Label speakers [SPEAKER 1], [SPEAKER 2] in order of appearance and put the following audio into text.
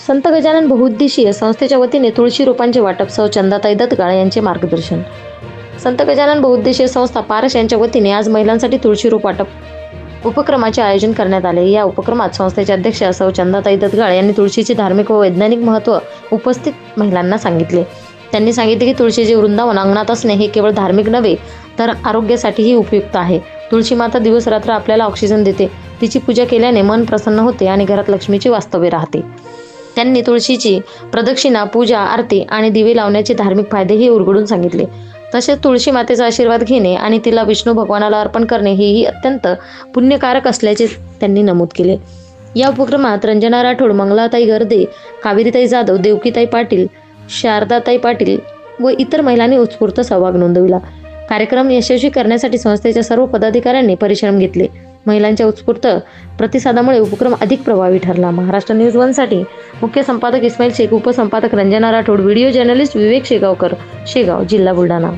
[SPEAKER 1] संत गजानन बहुउद्देशीय संस्थेच्या वतीने तुळशी रोपांचे वाटप सौ चंदाताई दत्तगाळ यांचे मार्गदर्शन. संत गजानन बहुउद्देशीय संस्था पारश यांच्या वतीने आज महिलांसाठी तुळशी रोप वाटप उपक्रमाचे आयोजन करण्यात आले. या उपक्रमात संस्थेच्या अध्यक्षा सौ चंदाताई दत्तगाळ यांनी तुळशीचे धार्मिक व वैज्ञानिक महत्त्व उपस्थित महिलांना सांगितले. त्यांनी सांगितले की तुळशीचे वृंदावन अंगणात असणे हे केवळ धार्मिक नव्हे तर आरोग्यासाठीही उपयुक्त आहे. तुळशी माता दिवस रात्र आपल्याला ऑक्सिजन देते. तिची पूजा केल्याने मन प्रसन्न होते आणि घरात लक्ष्मीचे वास्तव्य राहते. त्यांनी तुळशीची प्रदक्षिणा, पूजा, आरती आणि दिवे लावण्याचे धार्मिक फायदेही उलगडून सांगितले. तसेच तुळशी मातेचा आशीर्वाद घेणे आणि तिला विष्णू भगवानाला अर्पण करणे हेही अत्यंत पुण्यकारक असल्याचे त्यांनी नमूद केले. या उपक्रमात रंजना राठोड, मंगलाताई गर्दे, कावेरीताई जाधव, देवकीताई पाटील, शारदाताई पाटील व इतर महिलांनी उत्स्फूर्त सहभाग नोंदविला. कार्यक्रम यशस्वी करण्यासाठी संस्थेच्या सर्व पदाधिकाऱ्यांनी परिश्रम घेतले. महिलांच्या उत्स्फूर्त प्रतिसादामुळे उपक्रम अधिक प्रभावी ठरला. महाराष्ट्र न्यूज 1 साठी मुख्य संपादक इस्माईल शेख, उपसंपादक रंजना राठोड, व्हिडिओ जर्नलिस्ट विवेक शेगावकर, शेगाव, जिल्हा बुलढाणा.